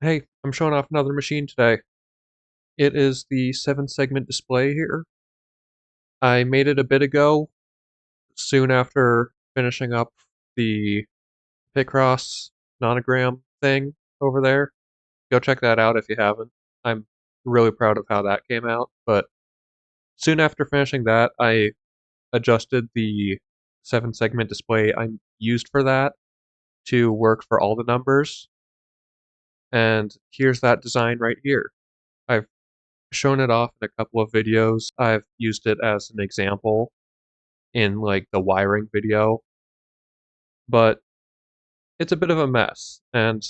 Hey, I'm showing off another machine today. It is the 7-segment display here. I made it a bit ago, soon after finishing up the Picross nonogram thing over there. Go check that out if you haven't. I'm really proud of how that came out, but soon after finishing that, I adjusted the 7-segment display I used for that to work for all the numbers, and here's that design right here. I've shown it off in a couple of videos. I've used it as an example in like the wiring video, but it's a bit of a mess, and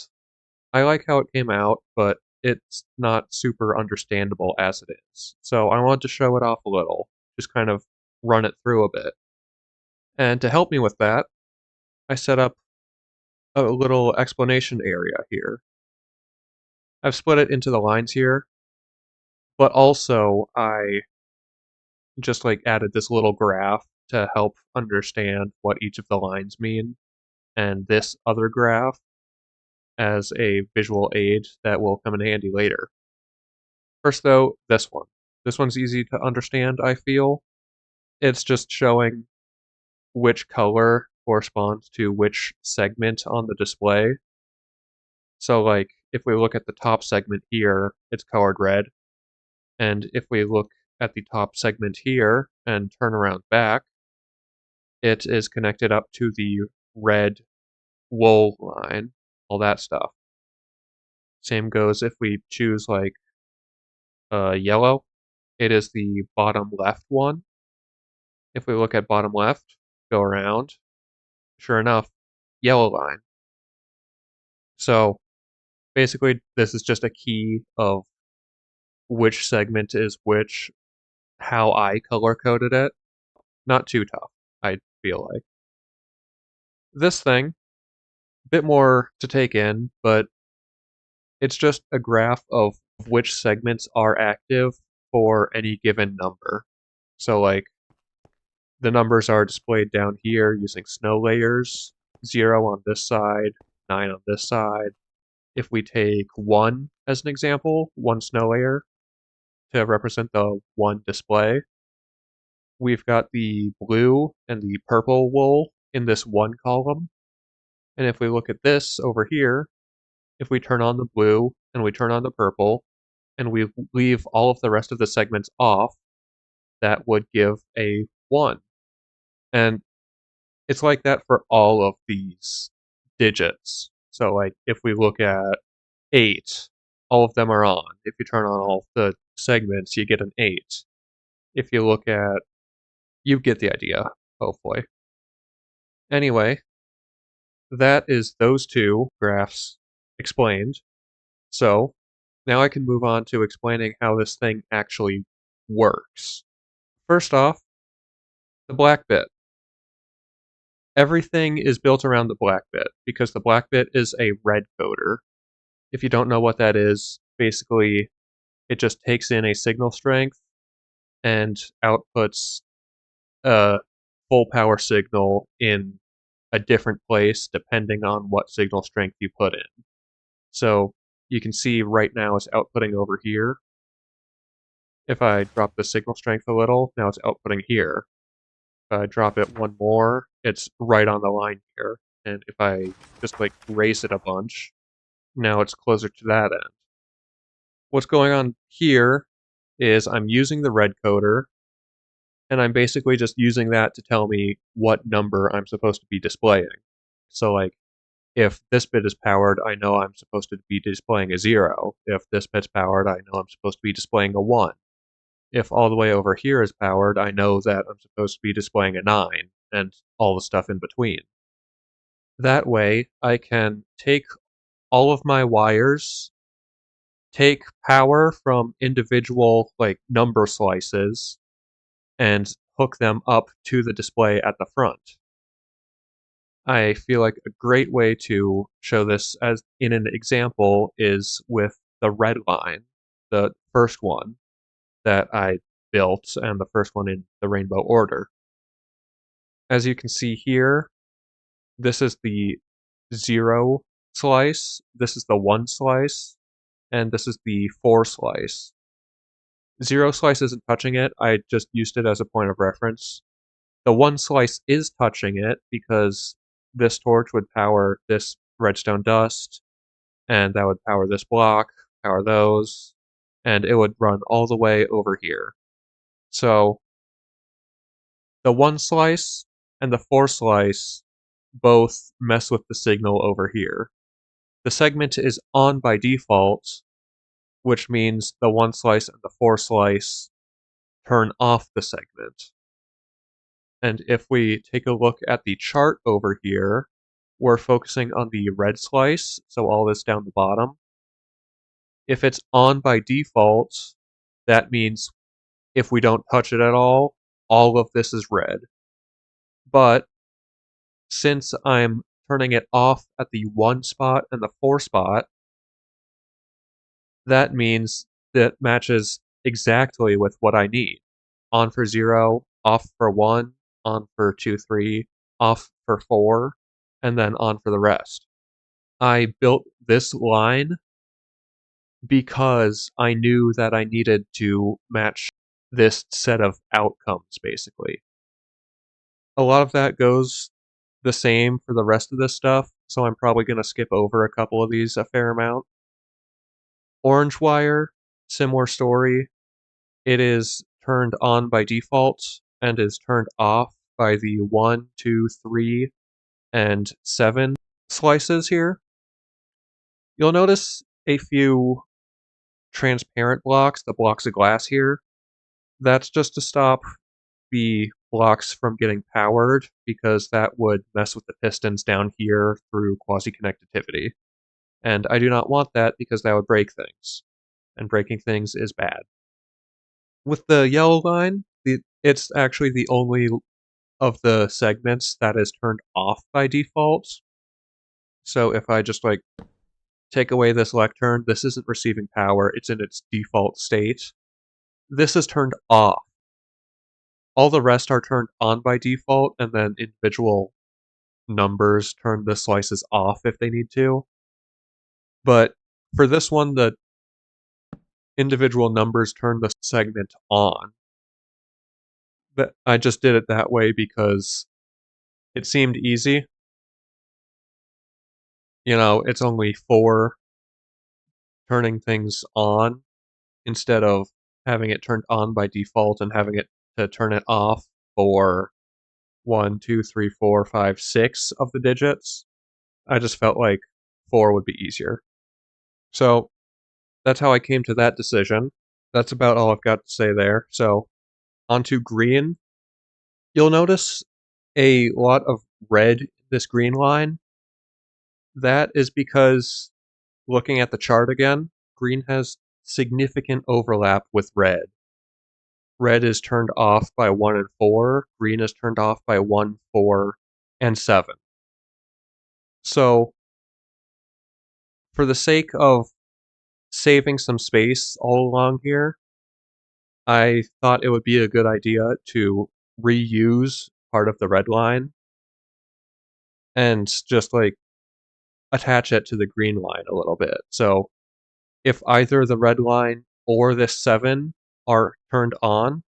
I like how it came out, but it's not super understandable as it is. So I wanted to show it off a little, just kind of run it through a bit. And to help me with that, I set up a little explanation area here. I've split it into the lines here, but also I just like added this little graph to help understand what each of the lines mean, and this other graph as a visual aid that will come in handy later. First though, this one. This one's easy to understand, I feel. It's just showing which color corresponds to which segment on the display. So like, if we look at the top segment here, it's colored red. And if we look at the top segment here and turn around back, it is connected up to the red wool line, all that stuff. Same goes if we choose like yellow. It is the bottom left one. If we look at bottom left, go around, sure enough, yellow line. So basically, this is just a key of which segment is which, how I color coded it. Not too tough, I feel like. This thing, a bit more to take in, but it's just a graph of which segments are active for any given number. So like, the numbers are displayed down here using snow layers, 0 on this side, 9 on this side. If we take 1 as an example, 1 snow layer, to represent the 1 display, we've got the blue and the purple wool in this 1 column. And if we look at this over here, if we turn on the blue and we turn on the purple, and we leave all of the rest of the segments off, that would give a 1. And it's like that for all of these digits. So like if we look at 8, all of them are on. If you turn on all of the segments, you get an 8. If you look at, you get the idea, hopefully. Anyway, that is those two graphs explained. So now I can move on to explaining how this thing actually works. First off, the black bit. Everything is built around the black bit because the black bit is a red coder. If you don't know what that is, basically it just takes in a signal strength and outputs a full power signal in a different place depending on what signal strength you put in. So you can see right now it's outputting over here. If I drop the signal strength a little, now it's outputting here. If I drop it one more, it's right on the line here. And if I just like raise it a bunch, now it's closer to that end. What's going on here is I'm using the red coder, and I'm basically just using that to tell me what number I'm supposed to be displaying. So like, if this bit is powered, I know I'm supposed to be displaying a 0. If this bit's powered, I know I'm supposed to be displaying a 1. If all the way over here is powered, I know that I'm supposed to be displaying a 9, and all the stuff in between. That way, I can take all of my wires, take power from individual like number slices, and hook them up to the display at the front. I feel like a great way to show this as in an example is with the red line, the first one that I built, and the first one in the rainbow order. As you can see here, this is the 0 slice, this is the 1 slice, and this is the 4 slice. 0 slice isn't touching it, I just used it as a point of reference. The 1 slice is touching it because this torch would power this redstone dust, and that would power this block, power those, and it would run all the way over here. So the 1 slice and the 4 slice both mess with the signal over here. The segment is on by default, which means the 1 slice and the 4 slice turn off the segment. And if we take a look at the chart over here, we're focusing on the red slice, so all this down the bottom. If it's on by default, that means if we don't touch it at all of this is red. But since I'm turning it off at the 1 spot and the 4 spot, that means that matches exactly with what I need. On for 0, off for 1, on for 2, 3, off for 4, and then on for the rest. I built this line because I knew that I needed to match this set of outcomes, basically. A lot of that goes the same for the rest of this stuff, so I'm probably going to skip over a couple of these a fair amount. Orange wire, similar story. It is turned on by default and is turned off by the 1, 2, 3, and 7 slices here. You'll notice a few transparent blocks, the blocks of glass here. That's just to stop the blocks from getting powered, because that would mess with the pistons down here through quasi-connectivity. And I do not want that because that would break things. And breaking things is bad. With the yellow line, it's actually the only of the segments that is turned off by default. So if I just like take away this lectern, this isn't receiving power, it's in its default state. This is turned off. All the rest are turned on by default, and then individual numbers turn the slices off if they need to. But for this one, the individual numbers turn the segment on. But I just did it that way because it seemed easy. You know, it's only 4 turning things on instead of having it turned on by default and having it to turn it off for 1, 2, 3, 4, 5, 6 of the digits. I just felt like 4 would be easier. So that's how I came to that decision. That's about all I've got to say there. So onto green. You'll notice a lot of red in this green line. That is because, looking at the chart again, green has significant overlap with red. Red is turned off by 1 and 4, green is turned off by 1, 4, and 7. So, for the sake of saving some space all along here, I thought it would be a good idea to reuse part of the red line and just like attach it to the green line a little bit. So if either the red line or this 7 are turned on,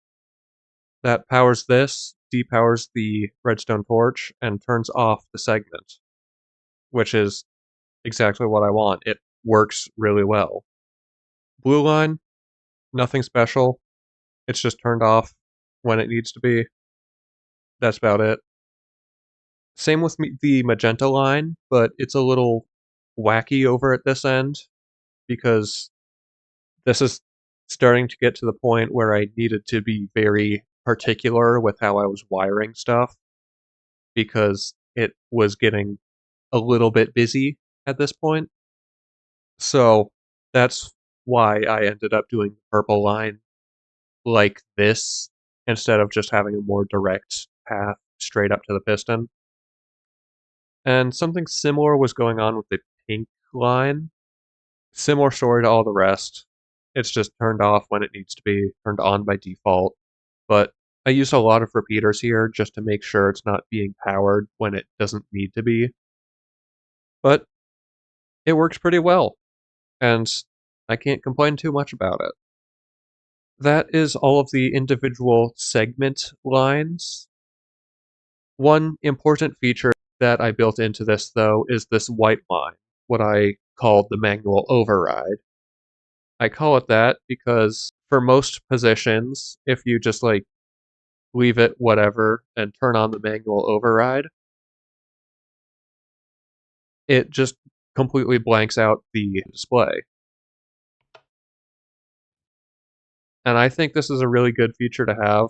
that powers this, depowers the redstone torch, and turns off the segment, which is exactly what I want. It works really well. Blue line, nothing special. It's just turned off when it needs to be. That's about it. Same with the magenta line, but it's a little wacky over at this end because this is starting to get to the point where I needed to be very particular with how I was wiring stuff because it was getting a little bit busy at this point. So that's why I ended up doing the purple line like this instead of just having a more direct path straight up to the piston. And something similar was going on with the pink line. Similar story to all the rest. It's just turned off when it needs to be, turned on by default. But I used a lot of repeaters here just to make sure it's not being powered when it doesn't need to be. But it works pretty well. And I can't complain too much about it. That is all of the individual segment lines. One important feature that I built into this, though, is this white line, what I call the manual override. I call it that because for most positions, if you just like leave it whatever and turn on the manual override, it just completely blanks out the display. And I think this is a really good feature to have.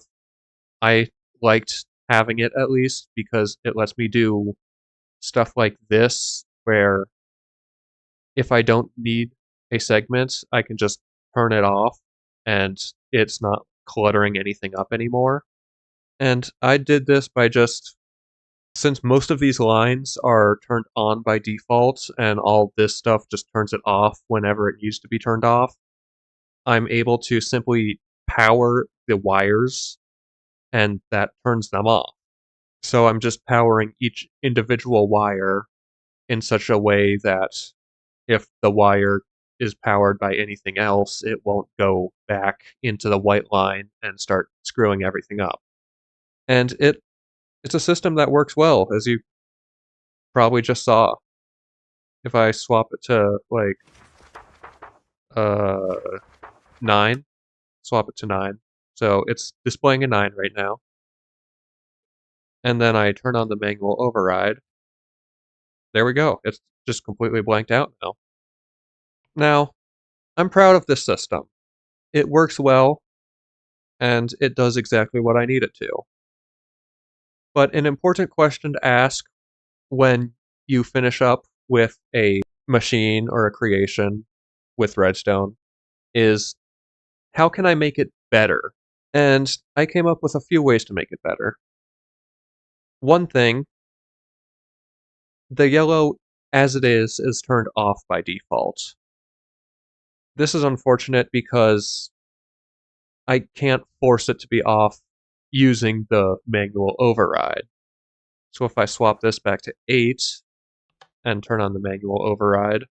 I liked having it at least because it lets me do stuff like this where if I don't need a segment, I can just turn it off and it's not cluttering anything up anymore. And I did this by just, since most of these lines are turned on by default and all this stuff just turns it off whenever it needs to be turned off, I'm able to simply power the wires and that turns them off. So I'm just powering each individual wire in such a way that if the wire is powered by anything else, it won't go back into the white line and start screwing everything up. And it's a system that works well, as you probably just saw. If I swap it to like 9, swap it to 9. So it's displaying a 9 right now. And then I turn on the manual override. There we go. It's just completely blanked out now. Now, I'm proud of this system. It works well, and it does exactly what I need it to. But an important question to ask when you finish up with a machine or a creation with Redstone is, how can I make it better? And I came up with a few ways to make it better. One thing, the yellow as it is turned off by default. This is unfortunate because I can't force it to be off using the manual override. So if I swap this back to 8 and turn on the manual override,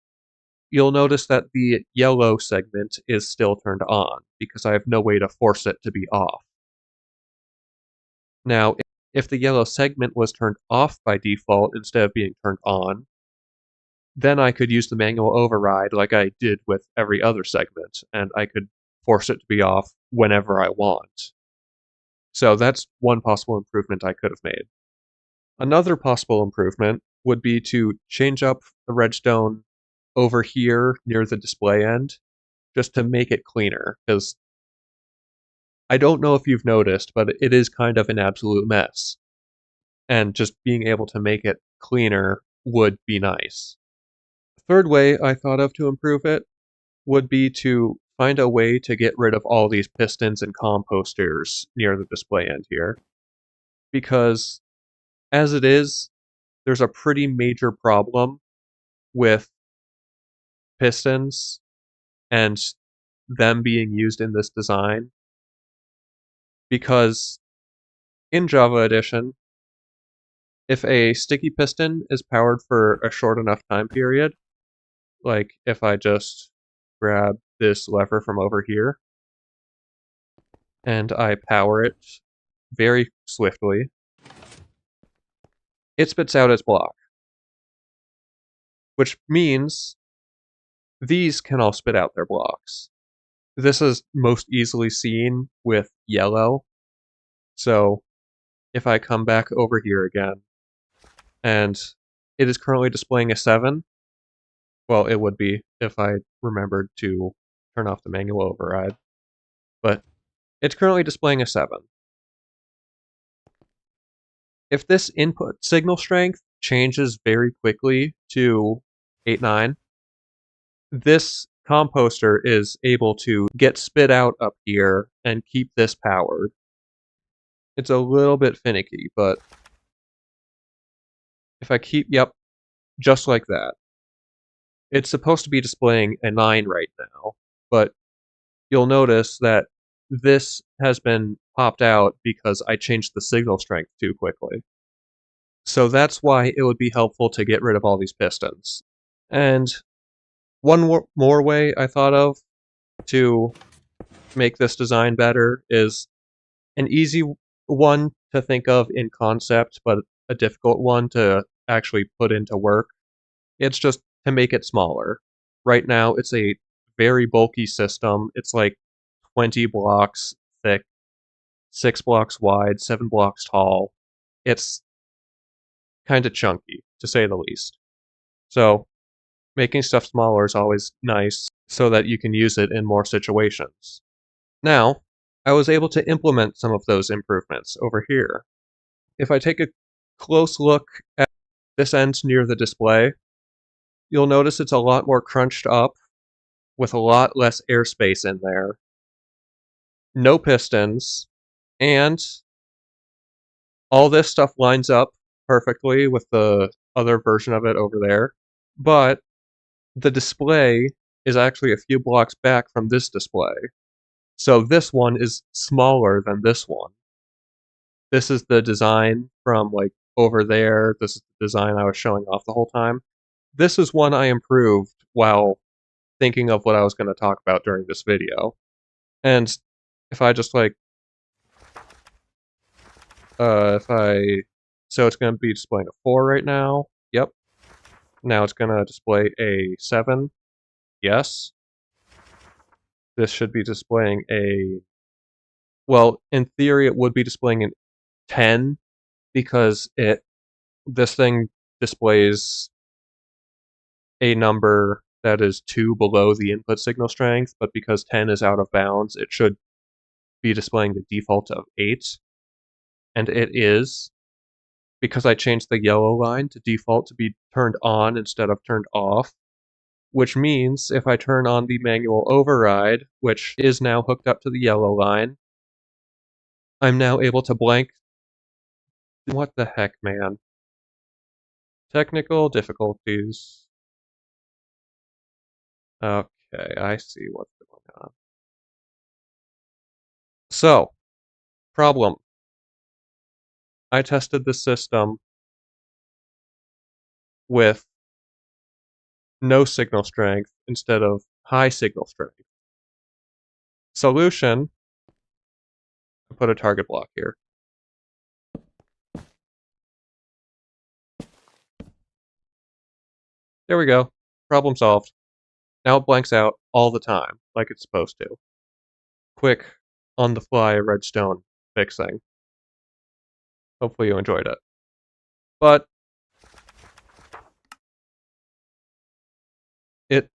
you'll notice that the yellow segment is still turned on because I have no way to force it to be off. Now, if the yellow segment was turned off by default instead of being turned on, then I could use the manual override like I did with every other segment, and I could force it to be off whenever I want. So that's one possible improvement I could have made. Another possible improvement would be to change up the redstone over here near the display end, just to make it cleaner, because I don't know if you've noticed, but it is kind of an absolute mess. And just being able to make it cleaner would be nice. The third way I thought of to improve it would be to find a way to get rid of all these pistons and composters near the display end here. Because as it is, there's a pretty major problem with pistons and them being used in this design. Because in Java Edition, if a sticky piston is powered for a short enough time period, like if I just grab this lever from over here and I power it very swiftly, it spits out its block. Which means these can all spit out their blocks. This is most easily seen with yellow. So if I come back over here again, and it is currently displaying a 7, well, it would be if I remembered to turn off the manual override, but it's currently displaying a 7. If this input signal strength changes very quickly to 8, 9, this composter is able to get spit out up here and keep this powered. It's a little bit finicky, but if I keep, yep, just like that. It's supposed to be displaying a 9 right now, but you'll notice that this has been popped out because I changed the signal strength too quickly. So that's why it would be helpful to get rid of all these pistons. And One more way I thought of to make this design better is an easy one to think of in concept, but a difficult one to actually put into work. It's just to make it smaller. Right now, it's a very bulky system. It's like 20 blocks thick, 6 blocks wide, 7 blocks tall. It's kind of chunky, to say the least. So, making stuff smaller is always nice so that you can use it in more situations. Now, I was able to implement some of those improvements over here. If I take a close look at this end near the display, you'll notice it's a lot more crunched up with a lot less airspace in there, no pistons, and all this stuff lines up perfectly with the other version of it over there, but the display is actually a few blocks back from this display. So this one is smaller than this one. This is the design from like over there. This is the design I was showing off the whole time. This is one I improved while thinking of what I was going to talk about during this video. And if I just like, so it's going to be displaying a 4 right now. Yep. Now it's going to display a 7. Yes. This should be displaying a, well, in theory it would be displaying an 10 because this thing displays a number that is 2 below the input signal strength, but because 10 is out of bounds, it should be displaying the default of 8. And it is, because I changed the yellow line to default to be turned on instead of turned off, which means if I turn on the manual override, which is now hooked up to the yellow line, I'm now able to blank. What the heck, man? Technical difficulties. Okay, I see what's going on. So, problem. I tested the system with no signal strength instead of high signal strength. Solution, I put a target block here. There we go. Problem solved. Now it blanks out all the time, like it's supposed to. Quick, on-the-fly redstone fixing. Hopefully you enjoyed it. But it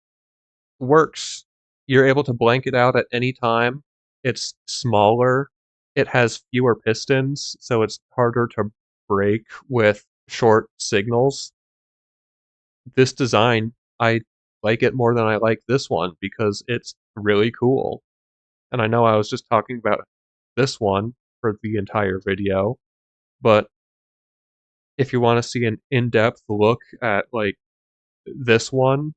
works. You're able to blank it out at any time. It's smaller. It has fewer pistons, so it's harder to break with short signals. This design, I like it more than I like this one because it's really cool. And I know I was just talking about this one for the entire video, but if you want to see an in-depth look at like this one,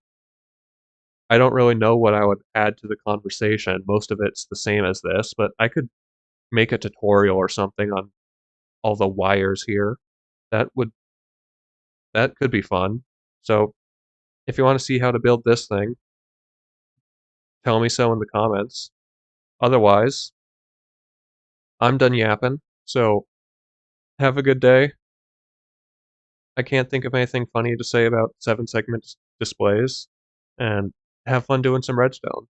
I don't really know what I would add to the conversation. Most of it's the same as this, but I could make a tutorial or something on all the wires here. That could be fun. So if you want to see how to build this thing, tell me so in the comments. Otherwise, I'm done yapping. So have a good day. I can't think of anything funny to say about 7 segment displays, and have fun doing some redstone.